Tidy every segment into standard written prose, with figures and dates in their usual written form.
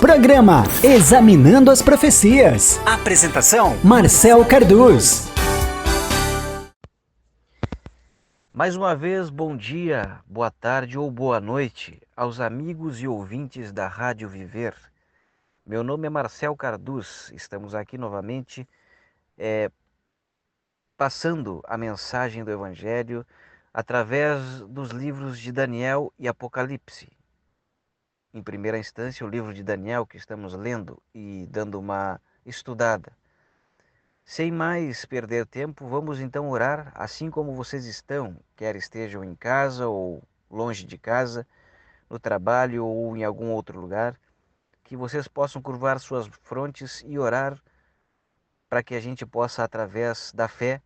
Programa Examinando as Profecias. Apresentação: Marcel Carduz. Mais uma vez, bom dia, boa tarde ou boa noite aos amigos e ouvintes da Rádio Viver. Meu nome é Marcel Carduz, estamos aqui novamente passando a mensagem do Evangelho através dos livros de Daniel e Apocalipse. Em primeira instância, o livro de Daniel que estamos lendo e dando uma estudada. Sem mais perder tempo, vamos então orar, assim como vocês estão, quer estejam em casa ou longe de casa, no trabalho ou em algum outro lugar, que vocês possam curvar suas frontes e orar para que a gente possa, através da fé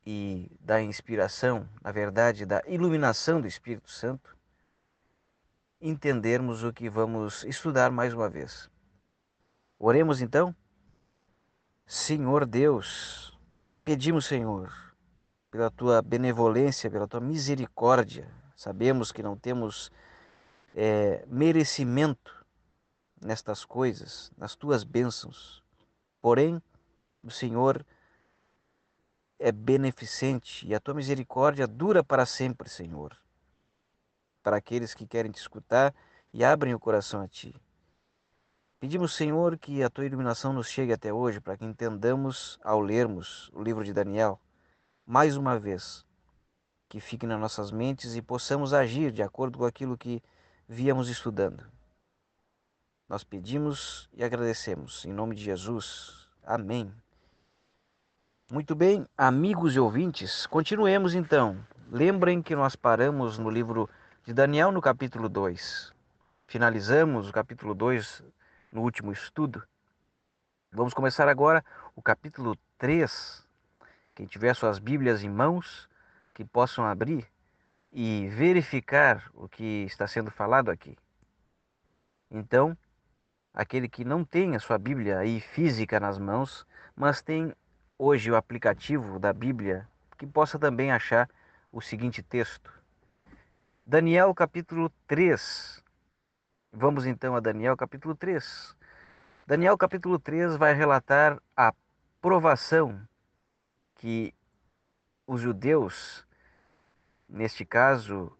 e da inspiração, na verdade, da iluminação do Espírito Santo, entendermos o que vamos estudar mais uma vez. Oremos então. Senhor Deus, pedimos, Senhor, pela tua benevolência, pela tua misericórdia. Sabemos que não temos merecimento nestas coisas, nas tuas bênçãos. Porém, o Senhor é beneficente e a tua misericórdia dura para sempre, Senhor, para aqueles que querem te escutar e abrem o coração a ti. Pedimos, Senhor, que a tua iluminação nos chegue até hoje, para que entendamos, ao lermos o livro de Daniel, mais uma vez, que fique nas nossas mentes e possamos agir de acordo com aquilo que víamos estudando. Nós pedimos e agradecemos, em nome de Jesus. Amém. Muito bem, amigos e ouvintes, continuemos então. Lembrem que nós paramos no livro de Daniel no capítulo 2. Finalizamos o capítulo 2 no último estudo. Vamos começar agora o capítulo 3. Quem tiver suas Bíblias em mãos, que possam abrir e verificar o que está sendo falado aqui. Então, aquele que não tem a sua Bíblia aí física nas mãos, mas tem hoje o aplicativo da Bíblia, que possa também achar o seguinte texto. Daniel capítulo 3. Vamos então a Daniel capítulo 3. Daniel capítulo 3 vai relatar a provação que os judeus, neste caso,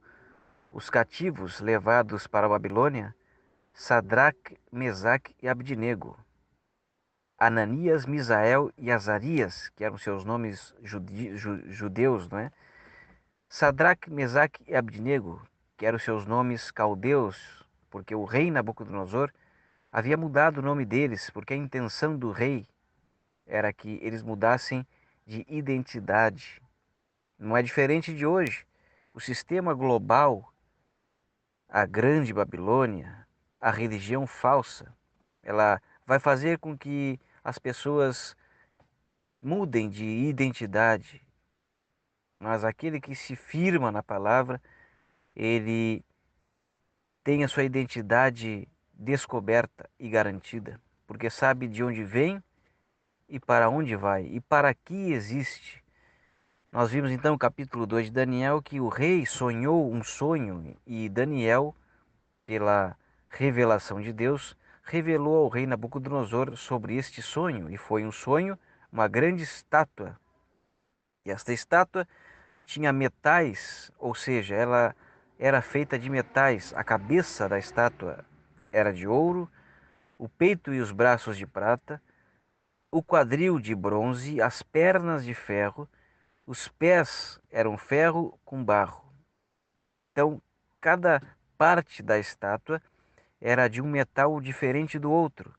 os cativos levados para a Babilônia, Sadraque, Mesaque e Abdinego, Ananias, Misael e Azarias, que eram seus nomes judeus, não é? Sadraque, Mesaque e Abdinego, que eram seus nomes caldeus, porque o rei Nabucodonosor havia mudado o nome deles, porque a intenção do rei era que eles mudassem de identidade. Não é diferente de hoje. O sistema global, a grande Babilônia, a religião falsa, ela vai fazer com que as pessoas mudem de identidade, mas aquele que se firma na palavra, ele tem a sua identidade descoberta e garantida, porque sabe de onde vem e para onde vai e para que existe. Nós vimos então no capítulo 2 de Daniel que o rei sonhou um sonho e Daniel, pela revelação de Deus, revelou ao rei Nabucodonosor sobre este sonho, e foi um sonho, uma grande estátua. E esta estátua tinha metais, ou seja, ela era feita de metais. A cabeça da estátua era de ouro, o peito e os braços de prata, o quadril de bronze, as pernas de ferro, os pés eram ferro com barro. Então, cada parte da estátua era de um metal diferente do outro.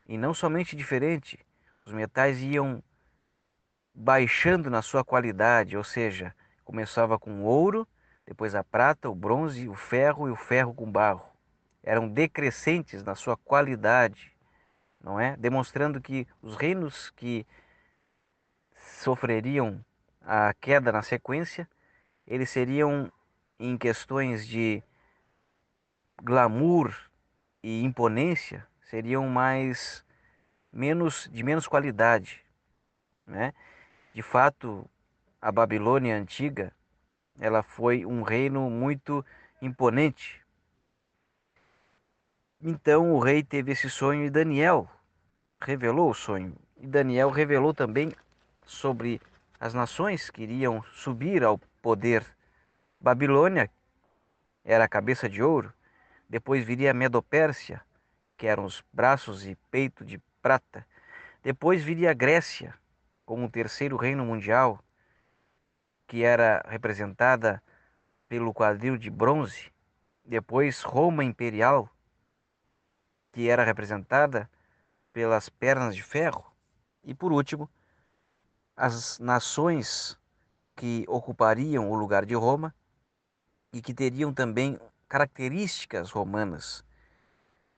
E não somente diferente, os metais iam baixando na sua qualidade, ou seja, começava com ouro, depois a prata, o bronze, o ferro e o ferro com barro. Eram decrescentes na sua qualidade, não é? Demonstrando que os reinos que sofreriam a queda na sequência, eles seriam, em questões de glamour e imponência, seriam de menos qualidade, né? De fato, a Babilônia antiga, ela foi um reino muito imponente. Então o rei teve esse sonho e Daniel revelou o sonho. E Daniel revelou também sobre as nações que iriam subir ao poder. Babilônia era a cabeça de ouro, depois viria a Medopérsia, que eram os braços e peito de prata. Depois viria a Grécia, como o terceiro reino mundial, que era representada pelo quadril de bronze. Depois Roma imperial, que era representada pelas pernas de ferro. E por último, as nações que ocupariam o lugar de Roma e que teriam também características romanas.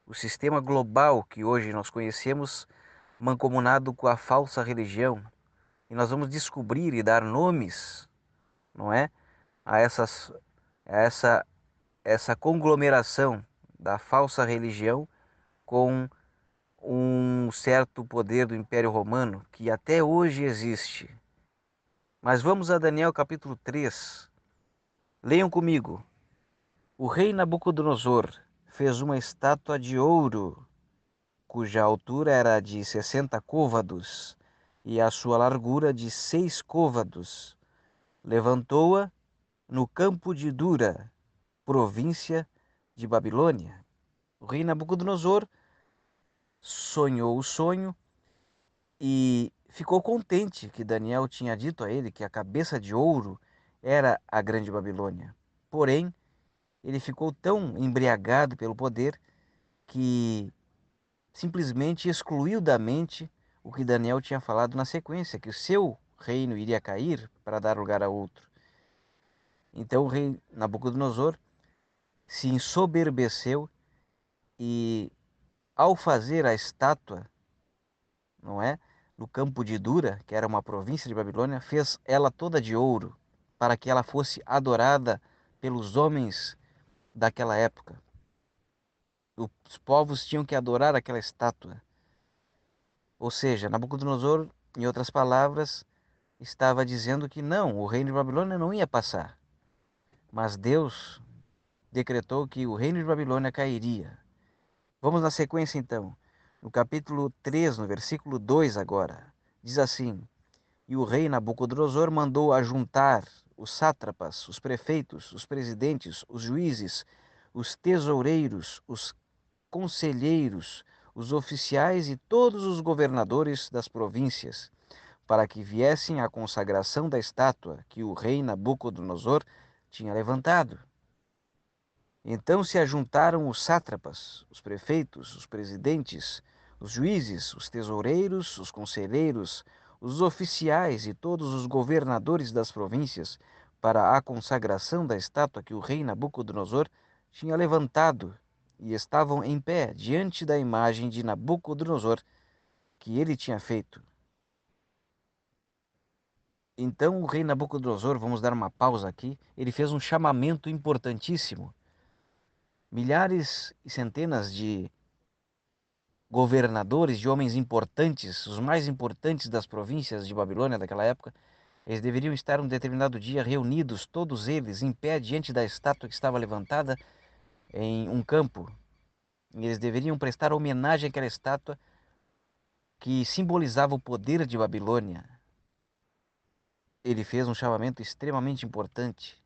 O sistema global que hoje nós conhecemos, mancomunado com a falsa religião, e nós vamos descobrir e dar nomes, não é, a essa conglomeração da falsa religião com um certo poder do Império Romano que até hoje existe. Mas vamos a Daniel capítulo 3. Leiam comigo. O rei Nabucodonosor fez uma estátua de ouro, cuja altura era de 60 côvados e a sua largura de 6 côvados. Levantou-a no campo de Dura, província de Babilônia. O rei Nabucodonosor sonhou o sonho e ficou contente que Daniel tinha dito a ele que a cabeça de ouro era a grande Babilônia. Porém, ele ficou tão embriagado pelo poder que simplesmente excluiu da mente o que Daniel tinha falado na sequência, que o seu reino iria cair para dar lugar a outro. Então o rei Nabucodonosor se ensoberbeceu e, ao fazer a estátua, não é, no campo de Dura, que era uma província de Babilônia, fez ela toda de ouro, para que ela fosse adorada pelos homens daquela época. Os povos tinham que adorar aquela estátua. Ou seja, Nabucodonosor, em outras palavras, estava dizendo que não, o reino de Babilônia não ia passar. Mas Deus decretou que o reino de Babilônia cairia. Vamos na sequência então. No capítulo 3, no versículo 2 agora, diz assim: E o rei Nabucodonosor mandou ajuntar os sátrapas, os prefeitos, os presidentes, os juízes, os tesoureiros, os conselheiros, os oficiais e todos os governadores das províncias, para que viessem à consagração da estátua que o rei Nabucodonosor tinha levantado. Então se ajuntaram os sátrapas, os prefeitos, os presidentes, os juízes, os tesoureiros, os conselheiros, os oficiais e todos os governadores das províncias para a consagração da estátua que o rei Nabucodonosor tinha levantado, e estavam em pé diante da imagem de Nabucodonosor que ele tinha feito. Então o rei Nabucodonosor, vamos dar uma pausa aqui, ele fez um chamamento importantíssimo. Milhares e centenas de governadores, de homens importantes, os mais importantes das províncias de Babilônia daquela época, eles deveriam estar um determinado dia reunidos, todos eles em pé diante da estátua que estava levantada em um campo. E eles deveriam prestar homenagem àquela estátua que simbolizava o poder de Babilônia. Ele fez um chamamento extremamente importante.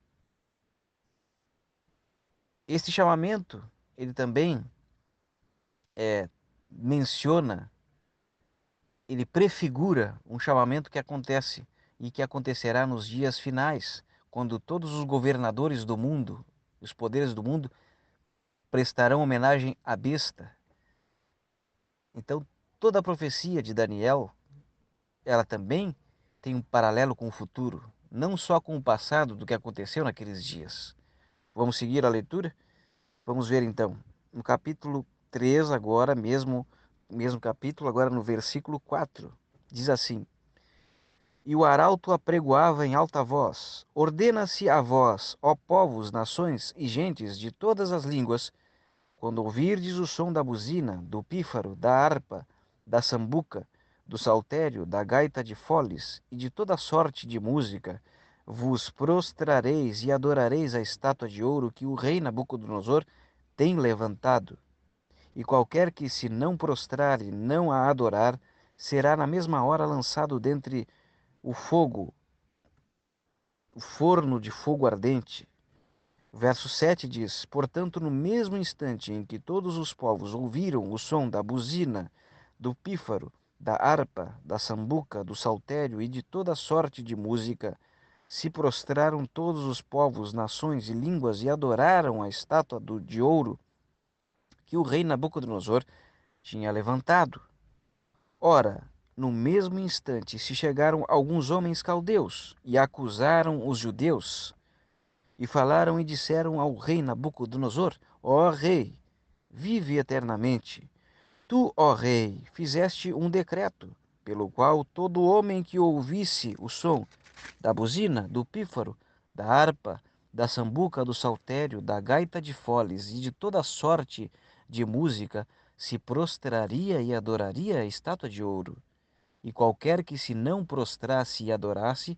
Este chamamento, ele também menciona, ele prefigura um chamamento que acontece e que acontecerá nos dias finais, quando todos os governadores do mundo, os poderes do mundo, prestarão homenagem à besta. Então, toda a profecia de Daniel, ela também tem um paralelo com o futuro, não só com o passado do que aconteceu naqueles dias. Vamos seguir a leitura? Vamos ver então, no capítulo 3 agora, mesmo capítulo, agora no versículo 4, diz assim: E o arauto apregoava em alta voz: Ordena-se a vós, ó povos, nações e gentes de todas as línguas, quando ouvirdes o som da buzina, do pífaro, da harpa, da sambuca, do saltério, da gaita de foles e de toda sorte de música, vos prostrareis e adorareis a estátua de ouro que o rei Nabucodonosor tem levantado. e qualquer que se não prostrar e não a adorar, será na mesma hora lançado dentre o fogo, o forno de fogo ardente. Verso 7 diz: Portanto, no mesmo instante em que todos os povos ouviram o som da buzina, do pífaro, da harpa, da sambuca, do saltério e de toda sorte de música, se prostraram todos os povos, nações e línguas e adoraram a estátua de ouro que o rei Nabucodonosor tinha levantado. Ora, no mesmo instante se chegaram alguns homens caldeus e acusaram os judeus, e falaram e disseram ao rei Nabucodonosor: Ó rei, vive eternamente. Tu, ó rei, fizeste um decreto, pelo qual todo homem que ouvisse o som da buzina, do pífaro, da harpa, da sambuca, do saltério, da gaita de foles e de toda sorte de música, se prostraria e adoraria a estátua de ouro. E qualquer que se não prostrasse e adorasse,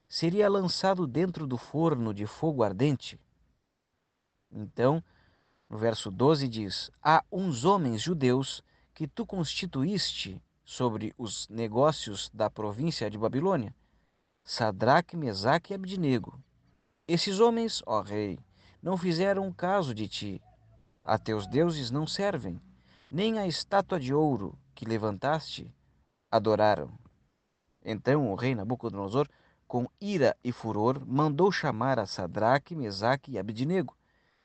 seria lançado dentro do forno de fogo ardente. Então, no verso 12 diz: Há uns homens judeus que tu constituíste sobre os negócios da província de Babilônia, Sadraque, Mesaque e Abdinego. Esses homens, ó rei, não fizeram caso de ti. A teus deuses não servem, nem a estátua de ouro que levantaste adoraram. Então o rei Nabucodonosor, com ira e furor, mandou chamar a Sadraque, Mesaque e Abdinego,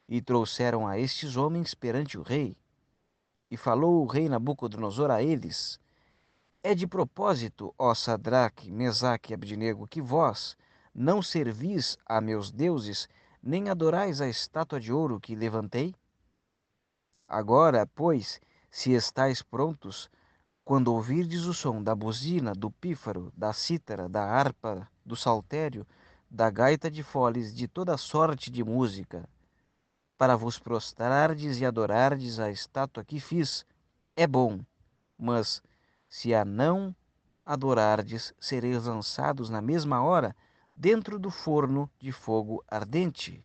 e trouxeram a estes homens perante o rei. E falou o rei Nabucodonosor a eles: É de propósito, ó Sadraque, Mesaque e Abdinego, que vós não servis a meus deuses, nem adorais a estátua de ouro que levantei? Agora, pois, se estáis prontos, quando ouvirdes o som da buzina, do pífaro, da cítara, da harpa, do saltério, da gaita de foles, de toda sorte de música, para vos prostrardes e adorardes a estátua que fiz, é bom, mas se a não adorardes, sereis lançados na mesma hora dentro do forno de fogo ardente.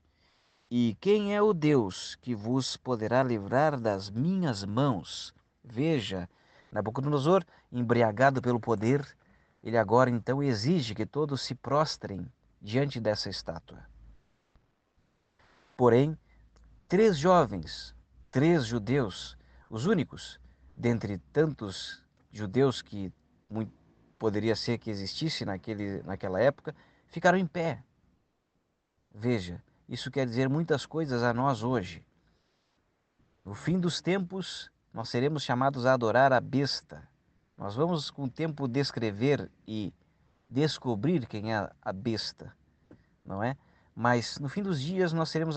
E quem é o Deus que vos poderá livrar das minhas mãos? Veja, Nabucodonosor, embriagado pelo poder, ele agora então exige que todos se prostrem diante dessa estátua. Porém, três jovens, três judeus, os únicos dentre tantos judeus que muito poderia ser que existisse naquela época, ficaram em pé. Veja, isso quer dizer muitas coisas a nós hoje. No fim dos tempos, nós seremos chamados a adorar a besta. Nós vamos com o tempo descrever e descobrir quem é a besta, não é? Mas no fim dos dias nós seremos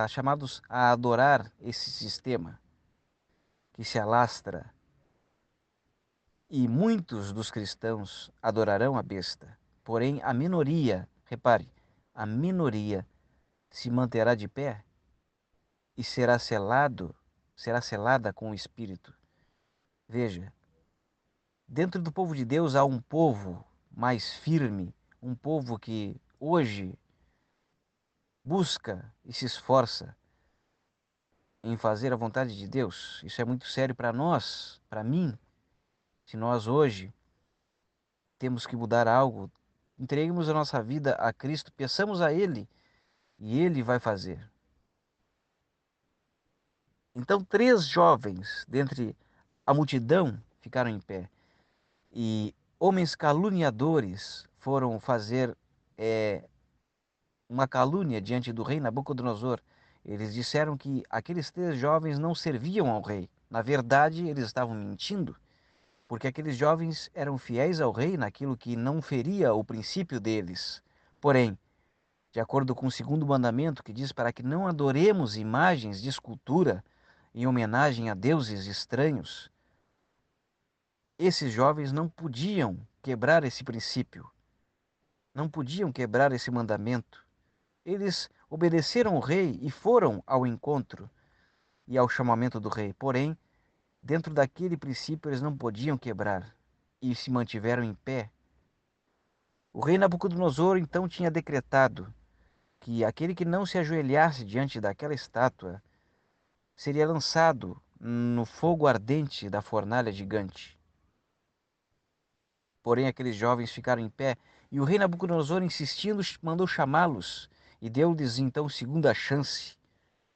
chamados a adorar esse sistema que se alastra. E muitos dos cristãos adorarão a besta. Porém, a minoria, repare, a minoria se manterá de pé e será selada com o Espírito. Veja, dentro do povo de Deus há um povo mais firme, um povo que hoje busca e se esforça em fazer a vontade de Deus. Isso é muito sério para nós, para mim. Se nós hoje temos que mudar algo, entreguemos a nossa vida a Cristo, peçamos a Ele e Ele vai fazer. Então, três jovens dentre a multidão ficaram em pé e homens caluniadores foram fazer uma calúnia diante do rei Nabucodonosor. Eles disseram que aqueles três jovens não serviam ao rei. Na verdade, eles estavam mentindo, porque aqueles jovens eram fiéis ao rei naquilo que não feria o princípio deles. Porém, de acordo com o segundo mandamento, que diz para que não adoremos imagens de escultura em homenagem a deuses estranhos, esses jovens não podiam quebrar esse princípio, não podiam quebrar esse mandamento. Eles obedeceram o rei e foram ao encontro e ao chamamento do rei. Porém, dentro daquele princípio, eles não podiam quebrar e se mantiveram em pé. O rei Nabucodonosor então tinha decretado que aquele que não se ajoelhasse diante daquela estátua seria lançado no fogo ardente da fornalha gigante. Porém, aqueles jovens ficaram em pé, e o rei Nabucodonosor, insistindo, mandou chamá-los, e deu-lhes então segunda chance.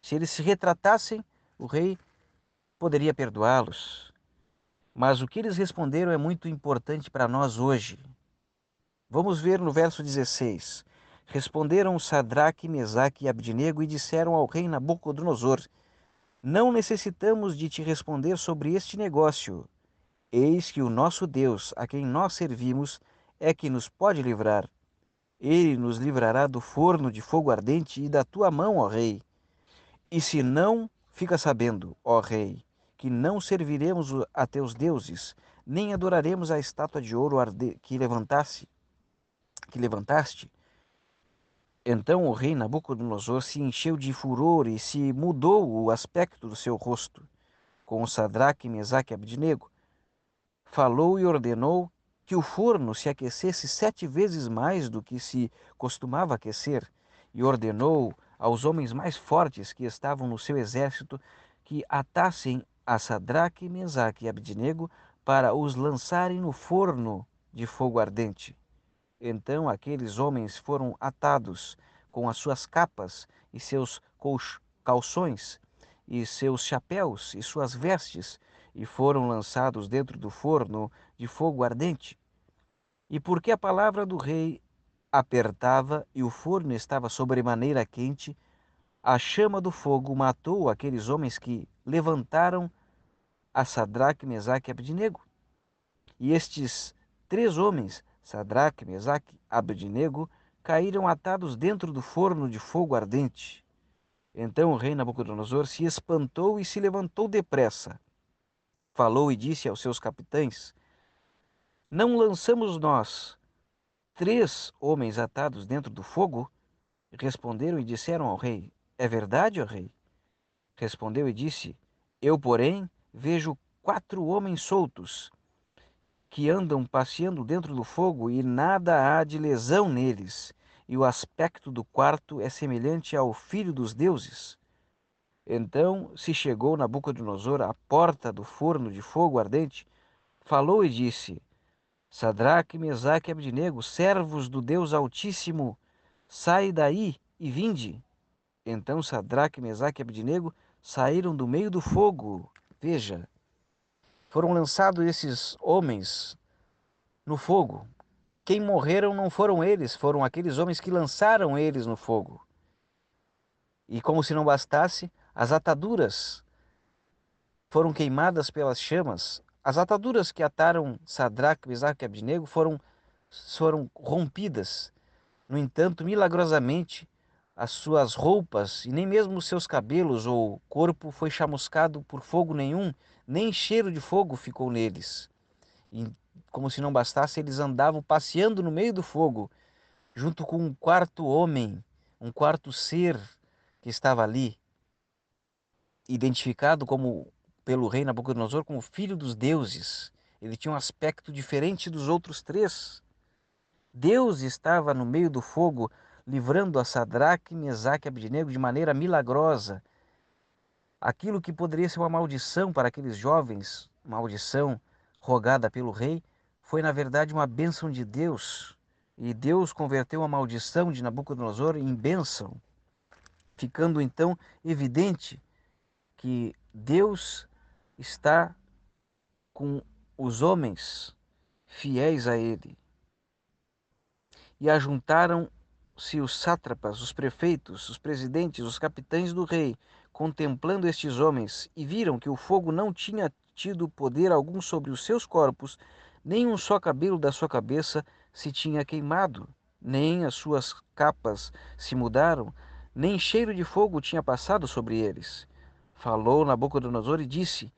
Se eles se retratassem, o rei poderia perdoá-los. Mas o que eles responderam é muito importante para nós hoje. Vamos ver no verso 16. Responderam Sadraque, Mesaque e Abdinego e disseram ao rei Nabucodonosor: Não necessitamos de te responder sobre este negócio. Eis que o nosso Deus, a quem nós servimos, é que nos pode livrar. Ele nos livrará do forno de fogo ardente e da tua mão, ó rei. E se não, fica sabendo, ó rei, que não serviremos a teus deuses, nem adoraremos a estátua de ouro que levantaste. Então o rei Nabucodonosor se encheu de furor e se mudou o aspecto do seu rosto. Com Sadraque, Mesaque e Abdinego, falou e ordenou que o forno se aquecesse 7 vezes mais do que se costumava aquecer, e ordenou aos homens mais fortes que estavam no seu exército que atassem a Sadraque, Mesaque e Abdinego para os lançarem no forno de fogo ardente. Então aqueles homens foram atados com as suas capas e seus calções e seus chapéus e suas vestes e foram lançados dentro do forno de fogo ardente. E porque a palavra do rei apertava e o forno estava sobremaneira quente, a chama do fogo matou aqueles homens que levantaram a Sadraque, Mesaque e Abdinego. E estes 3 homens, Sadraque, Mesaque e Abdinego, caíram atados dentro do forno de fogo ardente. Então o rei Nabucodonosor se espantou e se levantou depressa. Falou e disse aos seus capitães: Não lançamos nós 3 homens atados dentro do fogo? Responderam e disseram ao rei: É verdade, ó rei? Respondeu e disse: Eu, porém, vejo 4 homens soltos que andam passeando dentro do fogo e nada há de lesão neles, e o aspecto do quarto é semelhante ao filho dos deuses. Então se chegou Nabucodonosor à porta do forno de fogo ardente, falou e disse: Sadraque, Mesaque e Abdinego, servos do Deus Altíssimo, sai daí e vinde. Então Sadraque, Mesaque e Abdinego saíram do meio do fogo. Veja, foram lançados esses homens no fogo. Quem morreram não foram eles, foram aqueles homens que lançaram eles no fogo. E como se não bastasse, as ataduras foram queimadas pelas chamas. As ataduras que ataram Sadraque, Mesaque e Abdinego foram rompidas. No entanto, milagrosamente, as suas roupas e nem mesmo os seus cabelos ou corpo foi chamuscado por fogo nenhum, nem cheiro de fogo ficou neles. E como se não bastasse, eles andavam passeando no meio do fogo, junto com um quarto homem, um quarto ser que estava ali, identificado pelo rei Nabucodonosor como filho dos deuses. Ele tinha um aspecto diferente dos outros 3. Deus estava no meio do fogo, livrando a Sadraque, Mesaque e Abdinego de maneira milagrosa. Aquilo que poderia ser uma maldição para aqueles jovens, maldição rogada pelo rei, foi na verdade uma bênção de Deus. E Deus converteu a maldição de Nabucodonosor em bênção, ficando então evidente que Deus está com os homens fiéis a ele. E ajuntaram-se os sátrapas, os prefeitos, os presidentes, os capitães do rei, contemplando estes homens, e viram que o fogo não tinha tido poder algum sobre os seus corpos, nem um só cabelo da sua cabeça se tinha queimado, nem as suas capas se mudaram, nem cheiro de fogo tinha passado sobre eles. Falou Nabucodonosor e disse: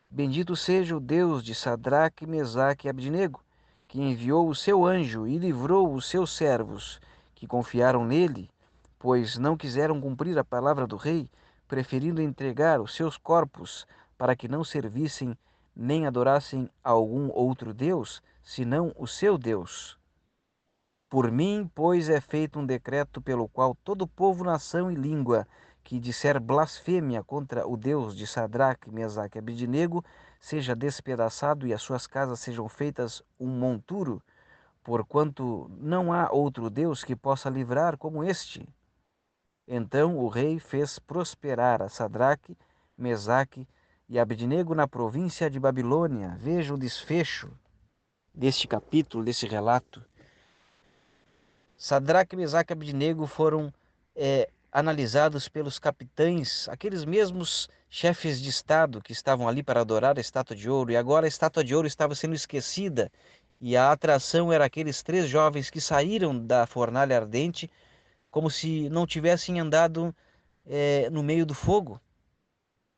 Bendito seja o Deus de Sadraque, Mesaque e Abdinego, que enviou o seu anjo e livrou os seus servos, que confiaram nele, pois não quiseram cumprir a palavra do rei, preferindo entregar os seus corpos para que não servissem nem adorassem a algum outro Deus, senão o seu Deus. Por mim, pois, é feito um decreto pelo qual todo povo, nação e língua que disser blasfêmia contra o Deus de Sadraque, Mesaque e Abednego seja despedaçado e as suas casas sejam feitas um monturo, porquanto não há outro Deus que possa livrar como este. Então o rei fez prosperar a Sadraque, Mesaque e Abednego na província de Babilônia. Veja o desfecho deste capítulo, desse relato. Sadraque, Mesaque e Abednego foram analisados pelos capitães, aqueles mesmos chefes de estado que estavam ali para adorar a estátua de ouro, e agora a estátua de ouro estava sendo esquecida, e a atração era aqueles 3 jovens que saíram da fornalha ardente como se não tivessem andado no meio do fogo.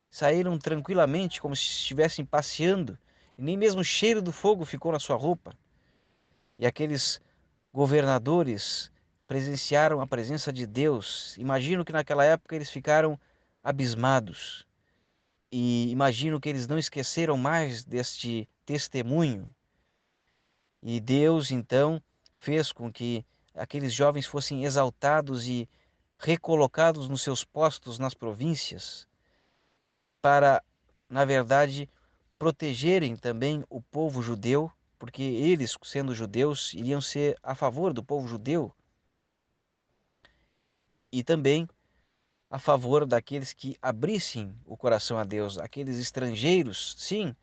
Saíram tranquilamente, como se estivessem passeando, e nem mesmo o cheiro do fogo ficou na sua roupa. E aqueles governadores presenciaram a presença de Deus. Imagino que naquela época eles ficaram abismados. E imagino que eles não esqueceram mais deste testemunho. E Deus, então, fez com que aqueles jovens fossem exaltados e recolocados nos seus postos nas províncias, para, na verdade, protegerem também o povo judeu, porque eles, sendo judeus, iriam ser a favor do povo judeu e também a favor daqueles que abrissem o coração a Deus, aqueles estrangeiros. Sim,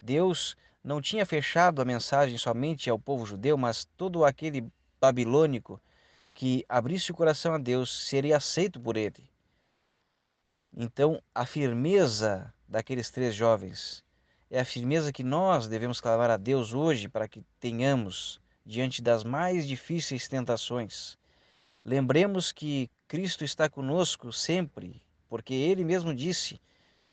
Deus não tinha fechado a mensagem somente ao povo judeu, mas todo aquele babilônico que abrisse o coração a Deus seria aceito por ele. Então, a firmeza daqueles 3 jovens é a firmeza que nós devemos clamar a Deus hoje para que tenhamos diante das mais difíceis tentações. Lembremos que Cristo está conosco sempre, porque Ele mesmo disse: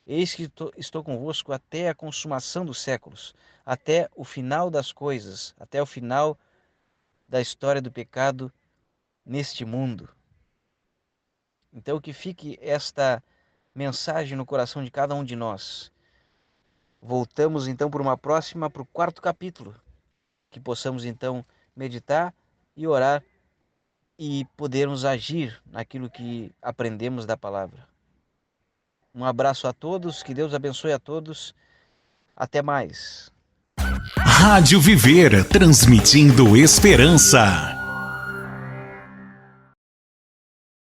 eis que estou convosco até a consumação dos séculos, até o final das coisas, até o final da história do pecado neste mundo. Então que fique esta mensagem no coração de cada um de nós. Voltamos então para o 4º capítulo, que possamos então meditar e orar e podermos agir naquilo que aprendemos da palavra. Um abraço a todos, que Deus abençoe a todos. Até mais. Rádio Viver, transmitindo esperança.